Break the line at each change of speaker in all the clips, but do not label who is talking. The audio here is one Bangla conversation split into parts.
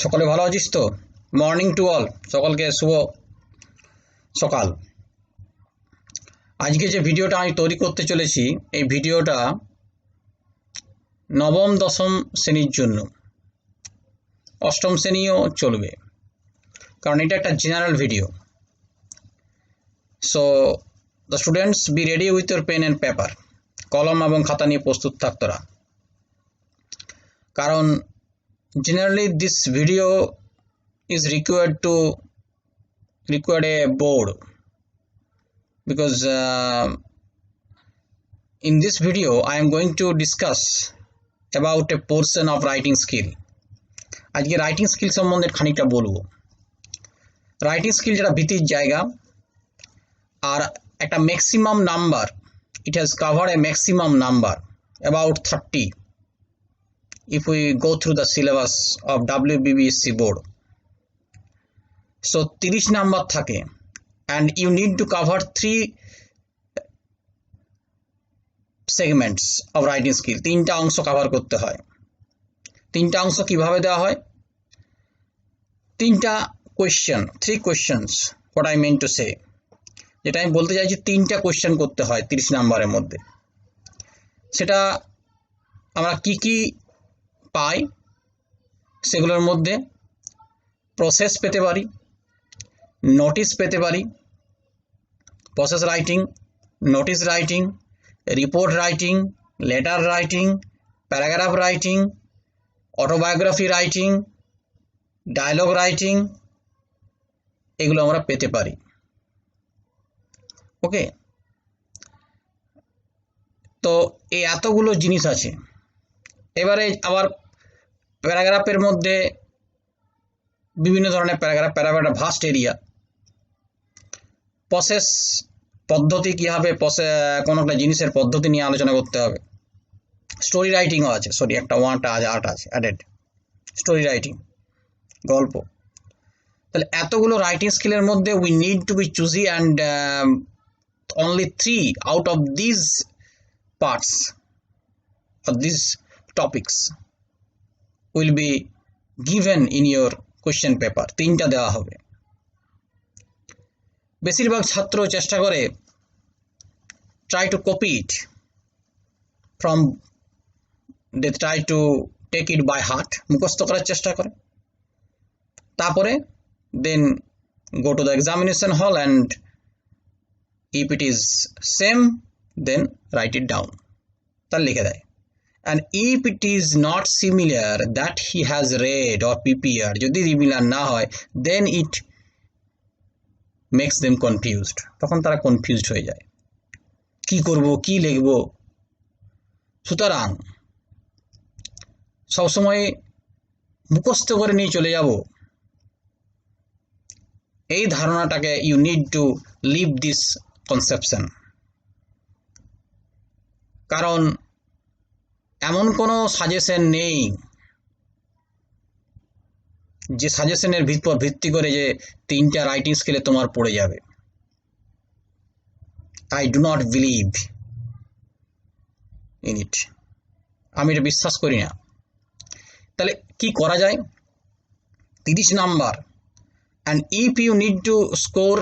সকলে ভালো আছিস তো? মর্নিং টু অল, সকলকে শুভ সকাল। আজকে যে ভিডিওটা আমি তৈরি করতে চলেছি, এই ভিডিওটা নবম দশম শ্রেণীর জন্য, অষ্টম শ্রেণীও চলবে, কারণ এটা একটা general video. So the students be ready with your pen and paper, কলম এবং খাতা নিয়ে প্রস্তুত থাক তোরা, কারণ generally this video is required a board, because in this video I am going to discuss about a portion of writing skill. আজকে রাইটিং স্কিল সম্বন্ধে খানিকটা বলবো। রাইটিং স্কিল যেটা ভিত্তির জায়গা, আর একটা maximum number, it has covered a maximum number about 30 if we go through the syllabus of WBBSC board. So 30 number থাকে, and you need to cover 3 segments of writing skill. 3টা অংশ কভার করতে হয়। 3টা অংশ কিভাবে দেওয়া হয়? 3টা question, 3 questions, what I meant to say, যেটা আমি বলতে চাইছি 3টা কোয়েশ্চেন করতে হয় 30 নাম্বারের মধ্যে। সেটা আমরা কি কি পাই, সেগুলোর মধ্যে প্রসেস পেতে পারি, নোটিস পেতে পারি, process writing, notice writing, report writing, letter writing, paragraph writing, autobiography writing, dialogue writing, এগুলো আমরা পেতে পারি। ওকে, তো এই এতগুলো জিনিস আছে। এবারে আবার প্যারাগ্রাফের মধ্যে বিভিন্ন ধরনের প্যারাগ্রাফ একটা ভাস্ট এরিয়া। প্রসেস পদ্ধতি কী হবে, কোনো একটা জিনিসের পদ্ধতি নিয়ে আলোচনা করতে হবে। স্টোরি রাইটিংও আছে, একটা আর্ট আছে অ্যাডেড, স্টোরি রাইটিং, গল্প। তাহলে এতগুলো রাইটিং স্কিলের মধ্যে we need to be choosy, and only 3 out of these parts or these topics will be given in your question paper. 3টা দেওয়া হবে। বেশিরভাগ ছাত্র চেষ্টা করে try to copy it from, they try to take it by heart, মুখস্থ করার চেষ্টা করে, তারপরে then go to the examination hall, and if it is same then write it down, তার লিখে দেয়। and if it is not similar that he has read or prepared, যদি similar না হয় then it makes them confused, তখন তারা কনফিউজড হয়ে যায়, কি করব, কি লিখব। সুতরাং সবসময় মুখস্থ করে নিয়ে চলে যাব, এই ধারণাটাকে you need to leave this conception, কারণ এমন কোনো সাজেশন নেই যে সাজেশনের ভিত্তি করে যে 3টা রাইটিং স্কিলে তোমার পড়ে যাবে। I do not believe in it, আমি এটা বিশ্বাস করি না। তাহলে কি করা যায়? 30 number, and if you need to score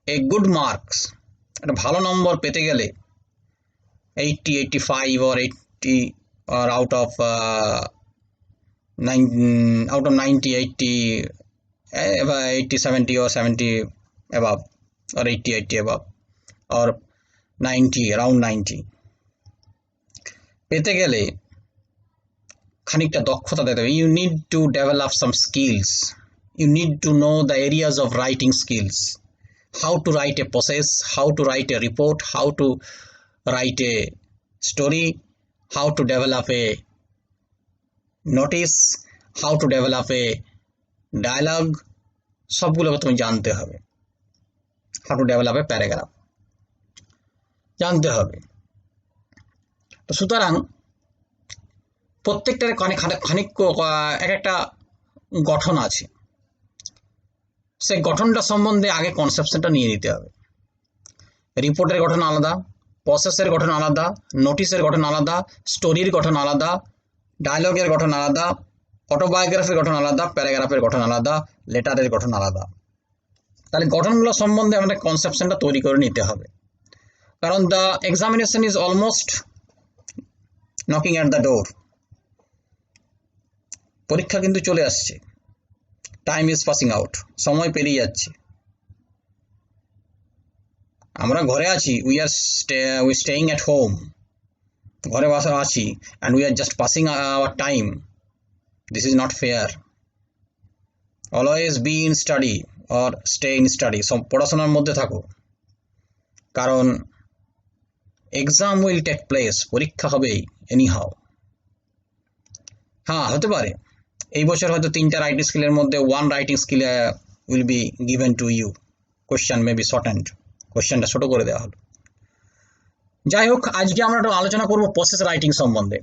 a good marks, একটা ভালো নম্বর পেতে গেলে 80, 85 or 80 or out of 90, 80, 70 or 70 above, or 80 above, or 90, around 90 পেতে গেলে খানিকটা দক্ষতা দিতে হবে। You need to develop some skills. You need to know the areas of writing skills, how to write a process, how to write a report, how to write a story, how to develop a notice, how to develop a dialogue, সবগুলো তুমি জানতে হবে। how to develop a paragraph জানতে হবে। তো সুতরাং প্রত্যেকটার খানিক এক একটা গঠন আছে, সেই গঠনটা সম্বন্ধে আগে কনসেপশনটা নিয়ে নিতে হবে। রিপোর্টের গঠন আলাদা, প্রসেসের গঠন আলাদা, নোটিশের গঠন আলাদা, স্টোরির গঠন আলাদা, ডায়লগের গঠন আলাদা, অটোবায়োগ্রাফির গঠন আলাদা, প্যারাগ্রাফের গঠন আলাদা, লেটারের গঠন আলাদা। তাহলে গঠনগুলো সম্বন্ধে আমাদের কনসেপশনটা তৈরি করে নিতে হবে, কারণ the examination is almost knocking at the door. পরীক্ষা কিন্তু চলে আসছে, টাইম ইজ পাসিং আউট, সময় পেরিয়ে যাচ্ছে। আমরা ঘরে আছি, উই স্টেইং অ্যাট হোম, ঘরে বসে আছি, and we are just passing our time. This is not fair. Always be in study or stay in study, সব পড়াশোনার মধ্যে থাকো, কারণ এক্সাম উইল টেক প্লেস, পরীক্ষা হবেই এনি হাউ। হ্যাঁ, হতে পারে এই বছর হয়তো 3টা রাইটিং স্কিলের মধ্যে 1 writing skill will be given to you, question may be shortened, কোয়েশ্চেনটা ছোট করে দেওয়া হলো। যাই হোক, আজকে আমরা একটু আলোচনা করব প্রসেস রাইটিং সম্বন্ধে।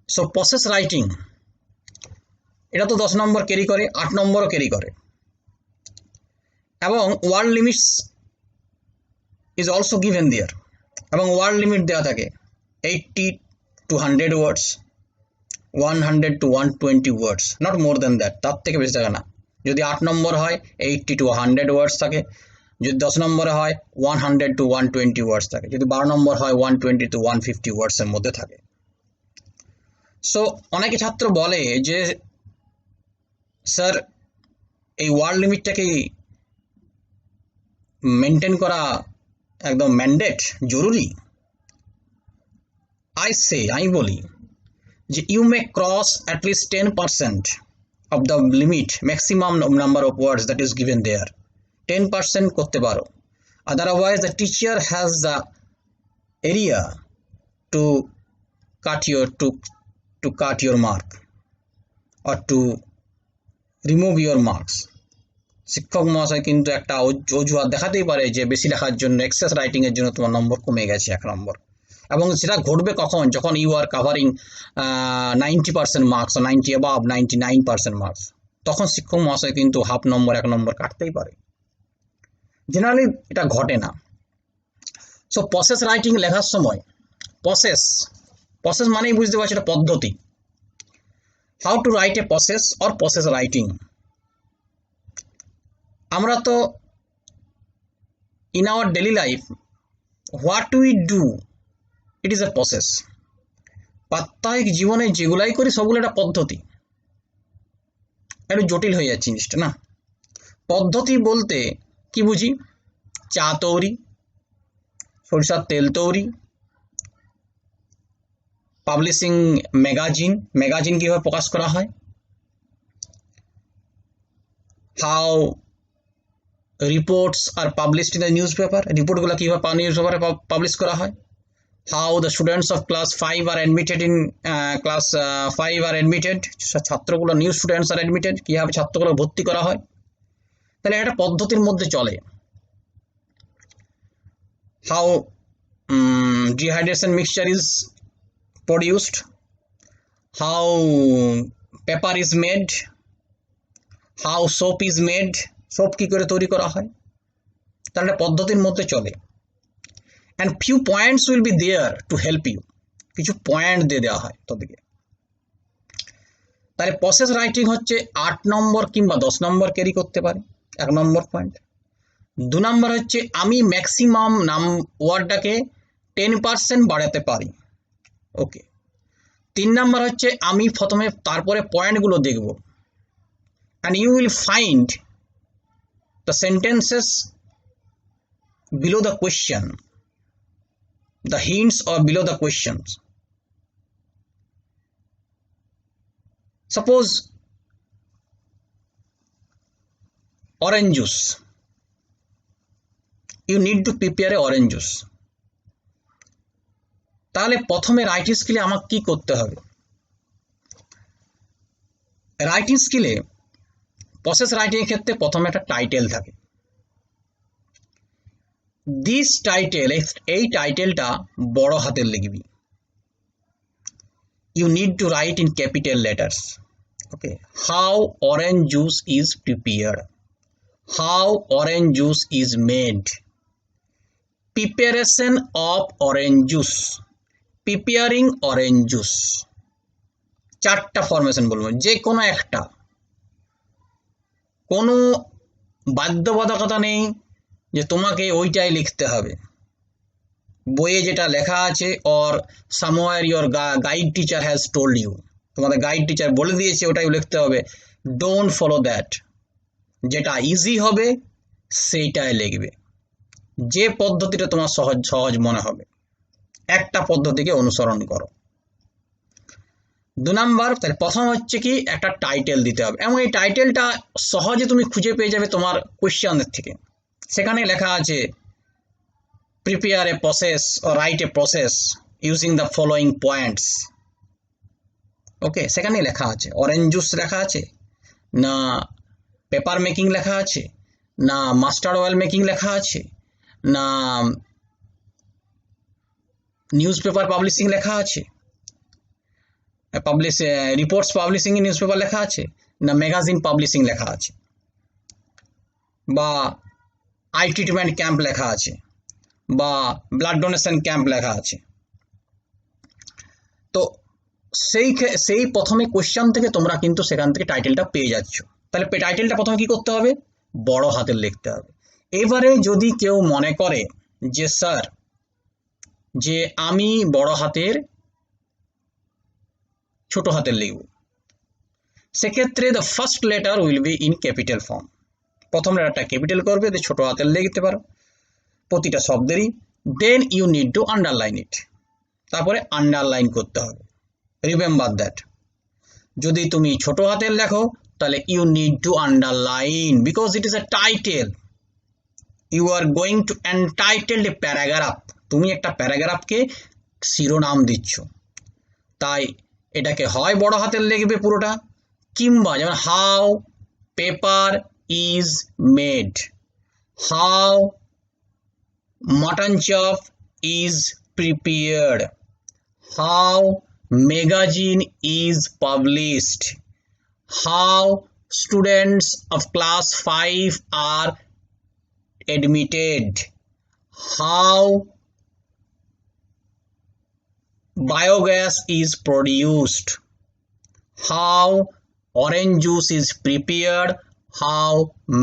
সো প্রসেস রাইটিং, এটা তো 10 নম্বর ক্যারি করে, 8 নম্বরও ক্যারি করে, এবং word limits is also given there, এবং ওয়ার্ড লিমিট দেওয়া থাকে 80 to 100 words, 100 to 120 words, not more than that, তার থেকে বেশি থাকে না। যদি 8 নম্বর হয় 80 to 100 ওয়ার্ডস থাকে, যদি 10 নম্বরে হয় 100 to 120 ওয়ার্ডস থাকে, যদি 12 নম্বর হয় 120 to 150 ওয়ার্ডসের মধ্যে থাকে। সো অনেকে ছাত্র বলে যে স্যার এই ওয়ার্ড লিমিটটাকে মেনটেন করা একদম ম্যান্ডেট, জরুরি। আমি বলি যে you may cross at least 10% of the limit, maximum number of words that is given there, 10% করতে পারো। Otherwise the teacher has the area to cut your mark or to remove your marks. শিক্ষক মহাশয় কিন্তু একটা অজুহাত দেখাতেই পারে যে বেশি লেখার জন্য, এক্সেস রাইটিং এর জন্য তোমার নম্বর কমে গেছে 1 নম্বর, এবং সেটা ঘটবে কখন, যখন you are covering 90% marks, 90 above 99% marks, তখন শিক্ষক মহাশয় কিন্তু হাফ নম্বর 1 নম্বর কাটতেই পারে। জেনারেলি এটা ঘটে না। সো প্রসেস রাইটিং লেখার সময় প্রসেস মানেই বুঝতে পারছি এটা পদ্ধতি। How to write a process or process writing. আমরা তো in our daily life what we do, it is a process. প্রাত্যহিক জীবনে যেগুলাই করি সবগুলো একটা পদ্ধতি। একটু জটিল হয়ে যাচ্ছে জিনিসটা না। পদ্ধতি বলতে কি বুঝি? চা তৈরি, সরিষার তেল তৈরি, পাবলিশিং ম্যাগাজিন কিভাবে প্রকাশ করা হয়, how reports are published in the news paper, রিপোর্টগুলো কীভাবে নিউজ পেপারে পাবলিশ করা হয়, how the students of class 5 are admitted in class 5 are admitted, ছাত্রগুলো নিউ স্টুডেন্টস আর অ্যাডমিটেড, কীভাবে ছাত্রগুলো ভর্তি করা হয়। তাহলে একটা পদ্ধতির মধ্যে চলে। How dehydration mixture is produced, how paper is made, how soap is made, soap কি করে তৈরি করা হয়, তাহলে পদ্ধতির মধ্যে চলে। and few points will be there to help you, কিছু পয়েন্ট দিয়ে দেওয়া হয় তোদেরকে। তাহলে প্রসেস রাইটিং হচ্ছে 8 নম্বর কিংবা 10 নম্বর ক্যারি করতে পারে, 1 নম্বর পয়েন্ট। 2 নম্বর হচ্ছে আমি ম্যাক্সিমাম ওয়ার্ডটাকে 10% বাড়াতে পারি, ওকে। 3 নম্বর হচ্ছে আমি প্রথমে তারপরে পয়েন্টগুলো দেখব, and you will find the sentences below the question, the hints or below the questions. Suppose orange juice, you need to prepare a orange juice. তাহলে প্রথমে রাইটিং স্কিলে আমাকে কি করতে হবে? রাইটিং স্কিলে প্রসেস রাইটিং এর ক্ষেত্রে প্রথমে একটা টাইটেল থাকে। দিস টাইটেল, এই টাইটেলটা বড় হাতের লিখবি। You need to write in capital letters, okay. How orange juice is prepared, how orange juice is made, preparation of orange juice, preparing orange juice, চারটা ফরমেশন বলবো, যে কোনো একটা, কোনো বাধ্যবাধকতা নেই যে তোমাকে ওইটাই লিখতে হবে, বইয়ে যেটা লেখা আছে or somewhere your guide teacher has told you, তোমাদের গাইড টিচার বলে দিয়েছে ওটাই লিখতে হবে, ডোন্ট ফলো দ্যাট। যেটা ইজি হবে সেইটাই লিখবে, যে পদ্ধতিটা তোমার সহজ সহজ মনে হবে একটা পদ্ধতিকে অনুসরণ করো। 2 নাম্বার, তাহলে প্রথম হচ্ছে কি একটা টাইটেল দিতে হবে, এবং এই টাইটেলটা সহজে তুমি খুঁজে পেয়ে যাবে তোমার কোয়েশ্চেনের থেকে। সেখানে লেখা আছে prepare a process or write a process using the following points। ওকে, সেখানে লেখা আছে অরেঞ্জ জুস লেখা আছে, না পেপার মেকিং লেখা আছে, না মাস্টার্ড অয়েল মেকিং লেখা আছে, না নিউজ পেপার পাবলিশিং লেখা আছে, রিপোর্টস পাবলিশিং নিউজ পেপার লেখা আছে, না ম্যাগাজিন পাবলিশিং লেখা আছে, বা আই ট্রিটমেন্ট ক্যাম্প লেখা আছে, বা ব্লাড ডোনেশন ক্যাম্প লেখা আছে। তো সেই প্রথমে কোশ্চেন থেকে তোমরা কিন্তু সেখান থেকে টাইটেলটা পেয়ে যাচ্ছ। তাহলে টাইটেলটা প্রথমে কি করতে হবে, বড় হাতের লিখতে হবে। এবারে যদি কেউ মনে করে যে স্যার যে আমি বড় হাতের ছোট হাতের লিখব, সেক্ষেত্রে the first letter will be in capital form, প্রথম লেটারটা ক্যাপিটাল করবে, ছোট হাতের লিখতে পারো প্রতিটা শব্দেরই, then you need to underline it, তারপরে আন্ডারলাইন করতে হবে। রিমেম্বার দ্যাট, যদি তুমি ছোট হাতের লেখো তাহলে you need to underline, because it is a title, you are going to entitled a paragraph, তুমি একটা প্যারাগ্রাফকে শিরোনাম দিচ্ছ, তাই এটাকে হয় বড় হাতের লিখবে পুরোটা, কিংবা যেমন how paper is made, how mutton chop is prepared, how magazine is published, how students of class 5 are admitted, how biogas is produced, how orange juice is prepared, how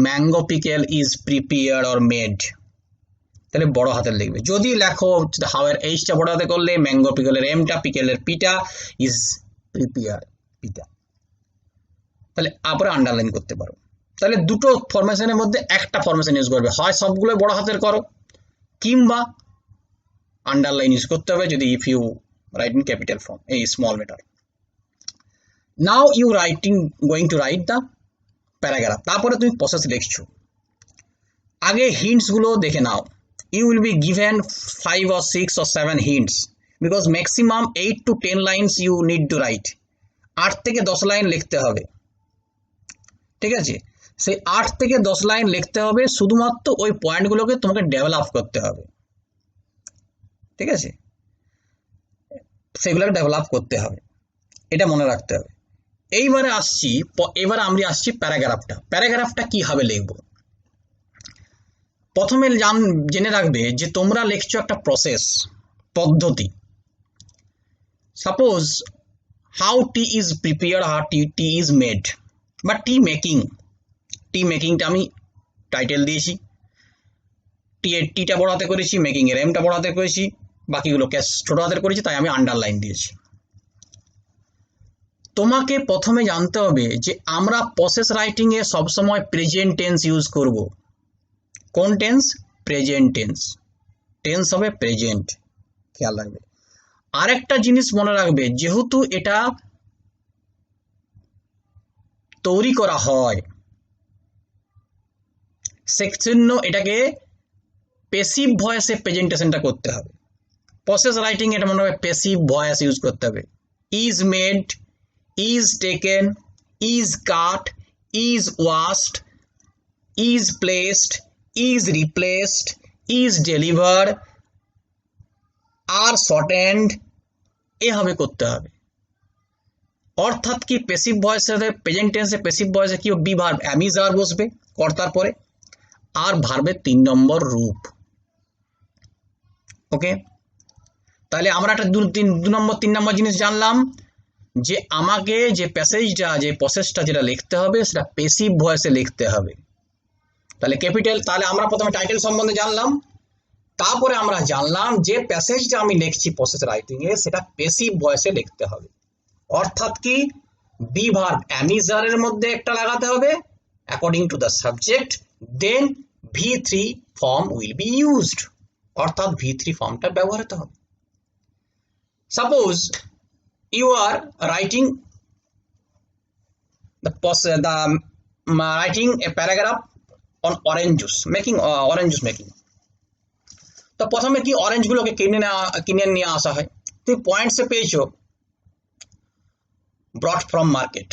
mango pickle is prepared or made। তাহলে বড় হাতের লিখবে। যদি লেখো হাওয়ের এইচটা বড় হাতে করলে ম্যাঙ্গো পিকলের এমটা, পিকলের পিটা, ইজ প্রিপেয়ার পিটা, তাহলে আপরে আন্ডারলাইন করতে পারো। তাহলে দুটো ফরমেশনের মধ্যে একটা ফরমেশন ইউজ করবে, হয় সবগুলো বড় হাতের করো কিংবা আন্ডারলাইন ইউজ করতে হবে যদি if you write in capital form এই small letter. Now you going to write the paragraph, তারপরে তুমি প্রসেস লিখছো। আগে হিন্টস গুলো দেখে নাও, you will be given 5 or 6 or 7 hints because maximum 8 to 10 lines you need to write, 8 থেকে 10 লাইন লিখতে হবে, ঠিক আছে? সেই 8 থেকে 10 লাইন লিখতে হবে, শুধুমাত্র ওই পয়েন্টগুলোকে তোমাকে ডেভেলপ করতে হবে, ঠিক আছে? সেগুলোকে ডেভেলপ করতে হবে, এটা মনে রাখতে হবে। এবারে আমরা আসছি প্যারাগ্রাফটা কিভাবে লিখবো। প্রথমে জেনে রাখবে যে তোমরা লিখছো একটা প্রসেস পদ্ধতি, suppose how T is prepared, how T is made, বা টি মেকিংটা আমি টাইটেল দিয়েছি, টিটা বড় হাতে করেছি, মেকিং এর এমটা বড় হাতে করেছি, বাকিগুলো ছোট হাতের করেছি, তাই আমি আন্ডারলাইন দিয়েছি। তোমাকে প্রথমে জানতে হবে যে আমরা প্রসেস রাইটিং এ সবসময় প্রেজেন্ট টেন্স ইউজ করব। কোন টেন্স? প্রেজেন্ট টেন্স, টেন্স হবে প্রেজেন্ট, খেয়াল রাখবে। আরেকটা জিনিস মনে রাখবে, যেহেতু এটা তৈরি করা হয় সেজন্য এটাকে প্যাসিভ ভয়েসে প্রেজেন্টেশনটা করতে হবে। প্রসেস রাইটিং এটা মনে হবে প্যাসিভ ভয়েস ইউজ করতে হবে। Is made, is taken, is cut, is washed, is placed, is replaced, is delivered, are shortened, এভাবে করতে হবে। অর্থাৎ কি প্যাসিভ ভয়েসের সাথে প্রেজেন্ট টেন্সে প্যাসিভ ভয়েসে কি বি ভার্ব অ্যামিজ আর বসবে কর্তার পরে, আর ভার্বের 3 নম্বর রূপ। ওকে, তাহলে আমরা একটা 2 নম্বর 3 নম্বর জিনিস জানলাম যে আমাকে যে প্যাসেজটা যে প্রসেসটা যেটা লিখতে হবে সেটা প্যাসিভ ভয়েসে লিখতে হবে। তাহলে ক্যাপিটাল, তাহলে আমরা প্রথমে টাইটেল সম্বন্ধে জানলাম, তারপরে আমরা জানলাম যে প্যাসেজটা আমি লিখছি প্রসেস রাইটিং এ সেটা প্যাসিভ ভয়েসে লিখতে হবে। অর্থাৎ কি, বি ভার্ব অ্যামিজার এর মধ্যে একটা লাগাতে হবে according to the subject, then V3 form will be used, অর্থাৎ V3 ফর্মটা ব্যবহৃত হবে। Suppose you are writing writing a paragraph on orange juice making, orange juice making। তো প্রথমে কি অরেঞ্জ গুলোকে কিনে নিয়ে আসা হয়, তুমি পয়েন্টসে পেয়েছো ব্রট ফ্রম মার্কেট।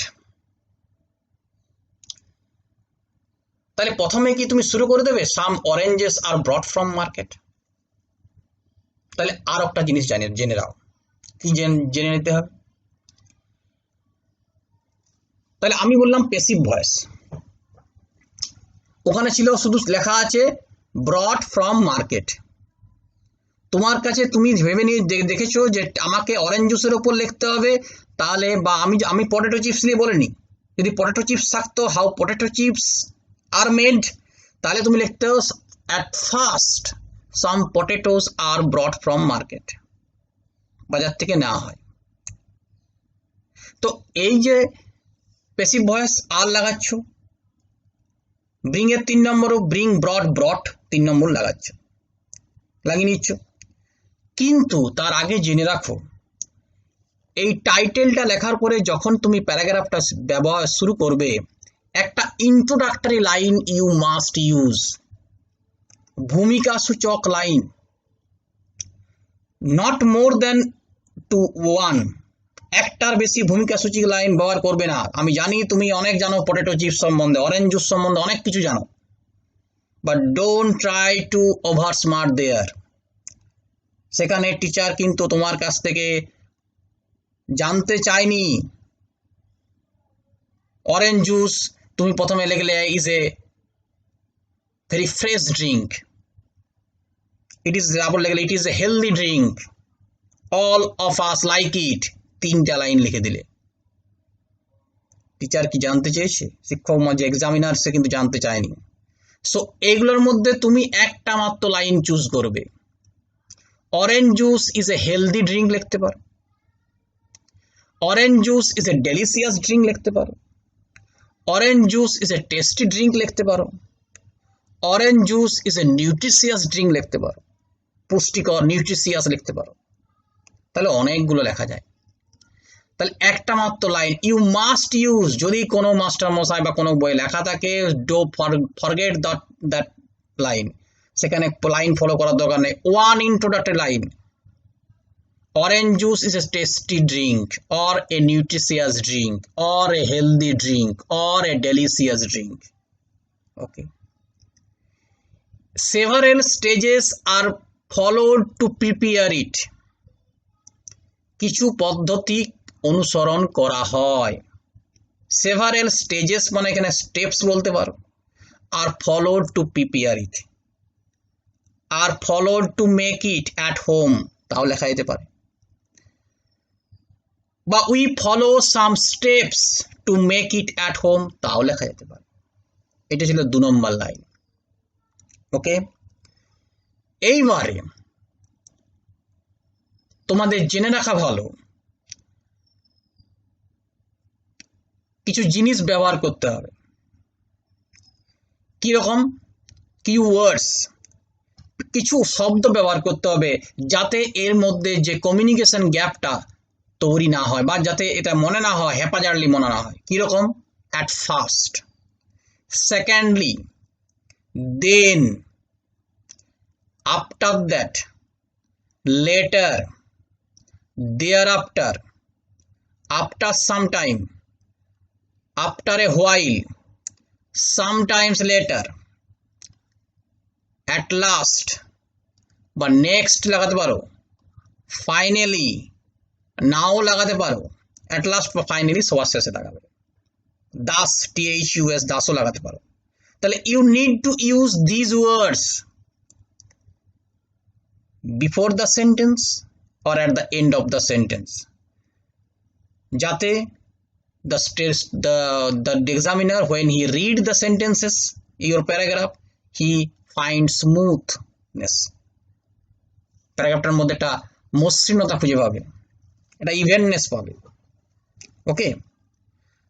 তাহলে প্রথমে কি তুমি শুরু করে দেবে some oranges are brought from market? তাহলে আর একটা জিনিস জেনে নাও, কি জেনে নিতে হবে। তাহলে আমি বললাম প্যাসিভ ভয়েস, ওখানে ছিল শুধু লেখা আছে ব্রট ফ্রম মার্কেট। তোমার কাছে তুমি ভেবে নিয়ে দেখেছো যে আমাকে অরেঞ্জ জুসের ওপর লিখতে হবে, তাহলে বা আমি পটেটো চিপস নিয়ে বলিনি, যদি পটেটো চিপস থাকতো how potato chips are made, তাহলে তুমি লিখতে at first some potatoes are brought from market, বাজার থেকে নেওয়া হয়। তো এই যে প্যাসিভ ভয়েস আর লাগাচ্ছ, ব্রিং এর 3 নম্বরও ব্রিং ব্রট 3 নম্বর লাগাচ্ছ, লাগিয়ে নিচ্ছ। কিন্তু তার আগে জেনে রাখো, এই টাইটেলটা লেখার পরে যখন তুমি প্যারাগ্রাফটা ব্যবহার শুরু করবে, একটা introductory line you must use, ভূমিকা সূচক লাইন, নট মোর দেন 1, একটার বেশি ভূমিকা সূচক লাইন ব্যবহার করবে না। আমি জানি তুমি অনেক জানো পটেটো চিপস সম্বন্ধে, অরেঞ্জ জুস সম্বন্ধে অনেক কিছু জানো, but don't try to over smart there. সেখানে টিচার কিন্তু তোমার কাছ থেকে জানতে চাইনি অরেঞ্জ জুস, তুমি প্রথমে লিখলে is a very fresh drink, it is, তারপর লিখলে ইট is A healthy drink, all of us like it, 3টা লাইন লিখে দিলে। টিচার কি জানতে চেয়েছে? শিক্ষক যে এক্সামিনার সে কিন্তু জানতে চায়নি। সো এগুলোর মধ্যে তুমি একটা মাত্র লাইন চুজ করবে। Orange juice is A healthy drink লিখতে পারো, orange juice is A delicious drink লিখতে পারো, orange juice is a tasty drink লিখতে পারো, orange juice is a nutritious drink লিখতে পারো, পুষ্টিকর নিউট্রিশিয়াস লিখতে পারো। তাহলে অনেকগুলো লেখা যায়। তাহলে একটা মাত্র লাইন ইউ মাস্ট ইউজ, যদি কোনো মাস্টার মশাই বা কোনো বই লেখা থাকে ডো ফরগেট দ্যাট লাইন, সেখানে লাইন ফলো করার দরকার নেই। 1 introductory line, orange juice is a tasty drink or a nutritious drink or a healthy drink or a delicious drink. Okay. Several stages are followed to prepare it. কিছু পদ্ধতি অনুসরণ করা হয়। Several stages মানে এখানে স্টেপস বলতে পারো, আর followed to prepare it, R followed to make it at home, তাও লেখা যেতে পারে, বা we follow some steps to make it at home, তাও লেখা যেতে পারে। এটা ছিল 2 নম্বর লাইন। ওকে, এইবারে তোমাদের জেনে রাখা ভালো, কিছু জিনিস ব্যবহার করতে হবে। কিরকম? কিওয়ার্ডস, কিছু শব্দ ব্যবহার করতে হবে যাতে এর মধ্যে যে কমিউনিকেশন গ্যাপটা তৈরি না হয়, বা যাতে এটা মনে না হয়, হ্যাপাজার্লি মনে না হয়। কিরকম? At first, secondly, then, after that, later, thereafter, after some time, after a while, sometimes later, at last বা নেক্সট লাগাতে পারো, ফাইনালি, নাও লাগাতে পারো, অ্যাট লাস্ট বা ফাইনালি সবার শেষে লাগাবে। দাস, THUS, দাসও লাগাতে পারো। তাহলে you need to use these words before the sentence or at the end of the sentence. যাতে the examiner, when he read the sentences, your paragraph, he finds smoothness, প্যারাগ্রাফটার মধ্যে একটা মসৃণতা খুঁজে পাবে, একটা ইভেননেস পাবে। ওকে,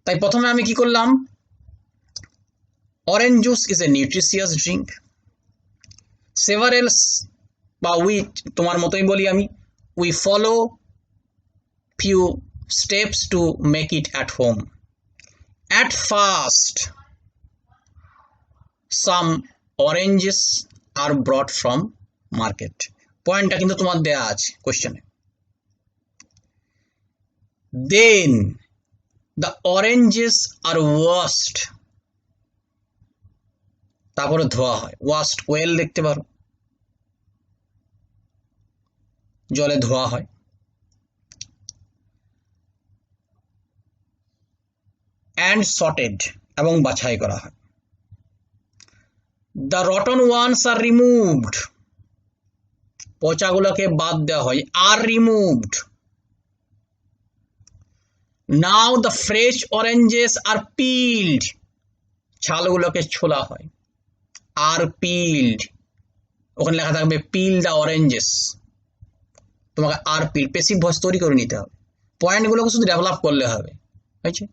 তাই প্রথমে আমি কি করলাম, orange juice is a nutritious drink. Severals বা উই, তোমার মতোই বলি আমি, we follow few steps to make it at home. At first, some oranges are brought from market. পয়েন্টটা কিন্তু তোমার দেয়া আছে কোশ্চেনে। Then the oranges are washed, তারপরে ধোয়া হয়। washed well দেখতে পারো, জলে ধোয়া হয়। and sorted, এবং বাছাই করা হয়। the rotten ones are removed, পচাগুলোকে বাদ দেওয়া হয়, are removed. now the fresh oranges are peeled, ছালগুলোকে ছোলা হয়, are peeled, ওখানে লেখা থাকবে peel the oranges, তোমাকে are peeled প্যাসিভ ভয়েস তৈরি করে নিতে হবে, পয়েন্টগুলোকে শুধু ডেভেলপ করলে হবে। হয়েছে?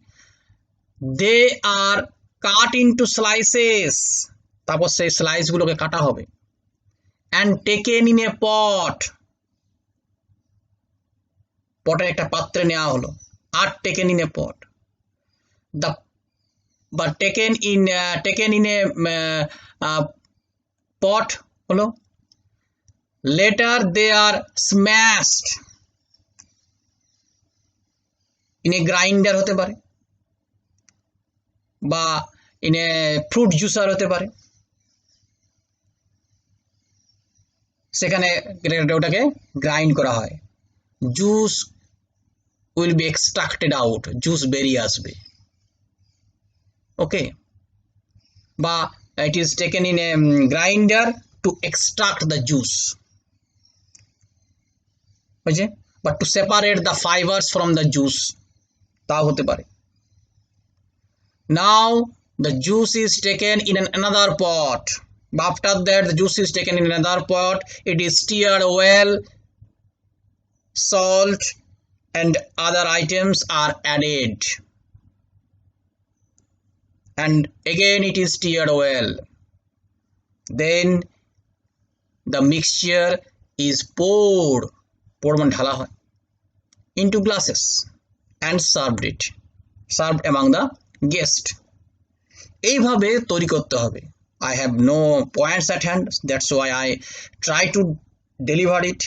they are cut into slices, তারপর সেই স্লাইসগুলোকে কাটা হবে। and taken in a pot, পটের একটা পাত্রে নেওয়া হলো, আর taken in a pot, the but taken in a pot হলো। later they are smashed in a grinder হতে পারে, বা in a fruit juicer হতে পারে, সেখানে ওটাকে গ্রাইন্ড করা হয়, juice will be extracted out, juice বেরিয়ে আসবে। ওকে, বা it is taken in a grinder to extract the juice, বুঝছে, but to separate the fibers from the juice, তাও হতে পারে। now the juice is taken in another pot, after that the juice is taken in another pot, it is stirred well, salt and other items are added, and again it is stirred well, then the mixture is poured মানে ঢালা হয়, into glasses and served among the guest। এইভাবে তৈরি করতে হবে। I have no points at hand, that's why I try to deliver it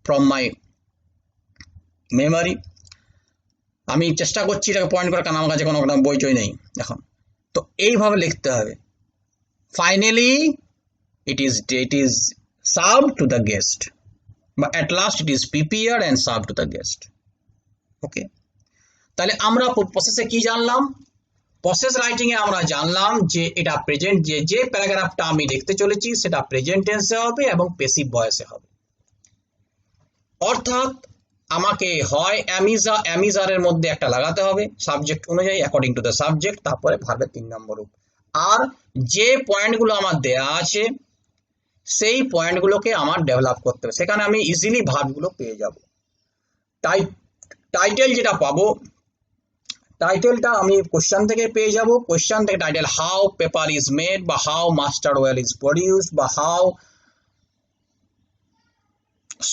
from my memory। আমি চেষ্টা করছি এটাকে পয়েন্ট করার, কারণ আমার কাছে কোনো বই টই নেই এখন। তো এইভাবে লিখতে হবে। Finally it is served to the guest, but at last it is prepared and served to the guest। ওকে, তাহলে আমরা প্রসেসে কি জানলাম? প্রসেস রাইটিং এ আমরা জানলাম যে এটা প্রেজেন্ট, যে প্যারাগ্রাফটা আমি লিখতে চলেছি সেটা প্রেজেন্ট টেন্সে হবে এবং প্যাসিভ ভয়েসে হবে। অর্থাৎ আমাকে হয় অ্যামিজারের মধ্যে একটা লাগাতে হবে সাবজেক্ট অনুযায়ী, অ্যাকর্ডিং টু দ্য সাবজেক্ট, তারপরে ভার্বের 3 নম্বর রূপ। আর যে পয়েন্টগুলো আমার দেয়া আছে সেই পয়েন্টগুলোকে আমার ডেভেলপ করতে হবে, সেখানে আমি ইজিলি ভার্বগুলো পেয়ে যাব। টাইটেল যেটা পাবো, টাইটেলটা আমি কোশ্চেন থেকে পেয়ে যাব। কোশ্চেন থেকে title how paper is made, বা how mustard oil is produced, বা how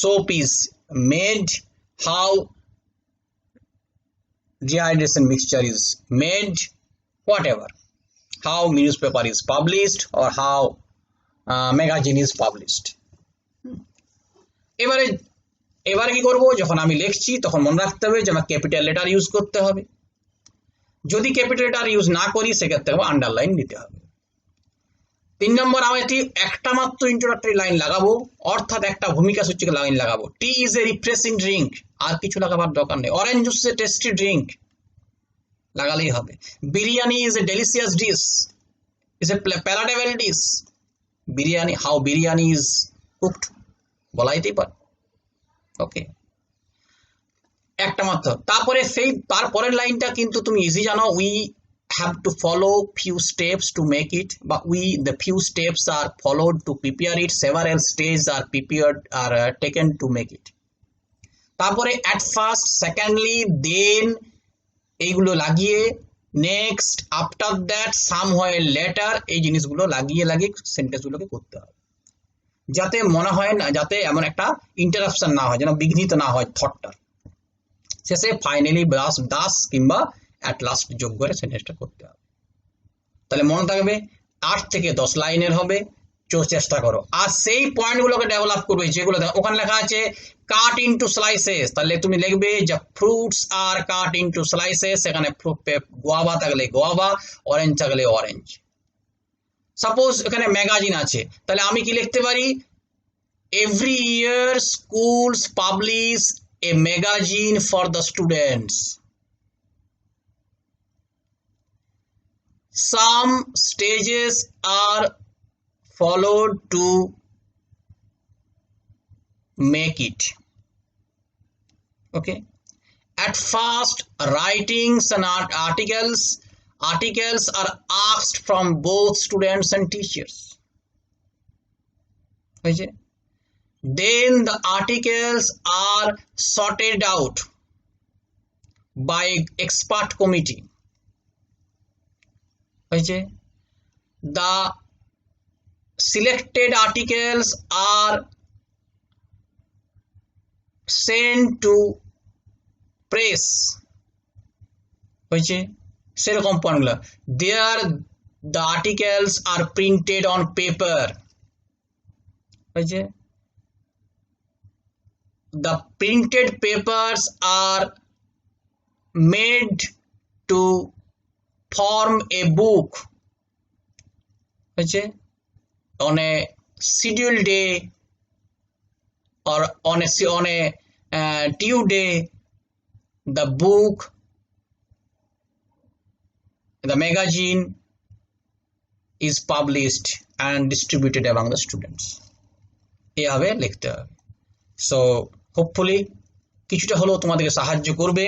soap is made, how dehydration mixture is made, whatever, how newspaper is published or how magazine is published। এবারে কি করব, যখন আমি লিখছি তখন মনে রাখতে হবে যে আমার ক্যাপিটাল লেটার ইউজ করতে হবে। যদি ক্যাপিটাল লেটার ইউজ না করি সেক্ষেত্রে আন্ডারলাইন দিতে হবে। 3 নম্বর, আমি একটা মাত্র ইন্ট্রোডাক্টরি লাইন লাগাবো, অর্থাৎ একটা ভূমিকা সূচক লাইন লাগাবো। Tea is a refreshing drink, আর কিছু লাগাবার দরকার নেই। Orange juice is a tasty drink লাগালেই হবে। Biryani is a delicious dish, is a palatable dish. Biryani, how biryani is cooked বলাইতেই পারে। ওকে, একটা মাত্র। তারপরে সেই তারপরের লাইনটা কিন্তু তুমি ইজি জানো, we have to follow few steps to make it, but the few steps are followed to prepare it, several stages are prepared are taken to make it. তারপরে at first, secondly, then এইগুলো লাগিয়ে next, after that, somewhere later, এই জিনিসগুলো লাগিয়ে সেন্টেন্সগুলোকে করতে হবে, যাতে মনে হয় না, যাতে এমন একটা ইন্টারাপশন না হয়, যেন বিঘ্নিত না হয় থটটা। শেষে ফাইনালি দাস কিংবা অ্যাট লাস্ট যোগ করে সেন্টেন্সটা করতে হবে। তাহলে মনে থাকবে 8 থেকে 10 লাইনের হবে, চেষ্টা করো। আর সেই পয়েন্টগুলোকে ডেভেলপ করবে, যেগুলো ওখানে লেখা আছে কাট ইনটু স্লাইসেস, তাহলে তুমি লিখবে যে ফ্রুটস আর কাট ইনটু স্লাইসেস, সেখানে গোয়াবা থাকলে গোয়াবা, অরেঞ্জ থাকলে অরেঞ্জ। সাপোজ এখানে ম্যাগাজিন আছে, তাহলে আমি কি লিখতে পারি, every year schools publish a magazine for the students. Some stages are followed to make it. Okay. At first, writings and articles are asked from both students and teachers. Okay. Then the articles are sorted out by expert committee. The selected articles are sent to press. সেরকম পয়েন্টগুলো, there the articles are printed on paper. The printed papers are made to form a book. On a scheduled day or on a due day, the book, the magazine is published and distributed among the students. এভাবে লিখতে হবে। সো হোপফুলি কিছুটা হলেও তোমাদেরকে সাহায্য করবে,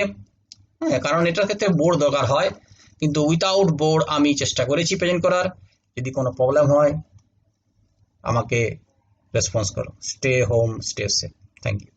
কারণ এটার ক্ষেত্রে বোর্ড দরকার হয়, কিন্তু উইথাউট বোর্ড আমি চেষ্টা করেছি প্রেজেন্ট করার। যদি কোনো প্রবলেম হয় আমাকে রেসপন্স করো। Stay home, stay safe. Thank you.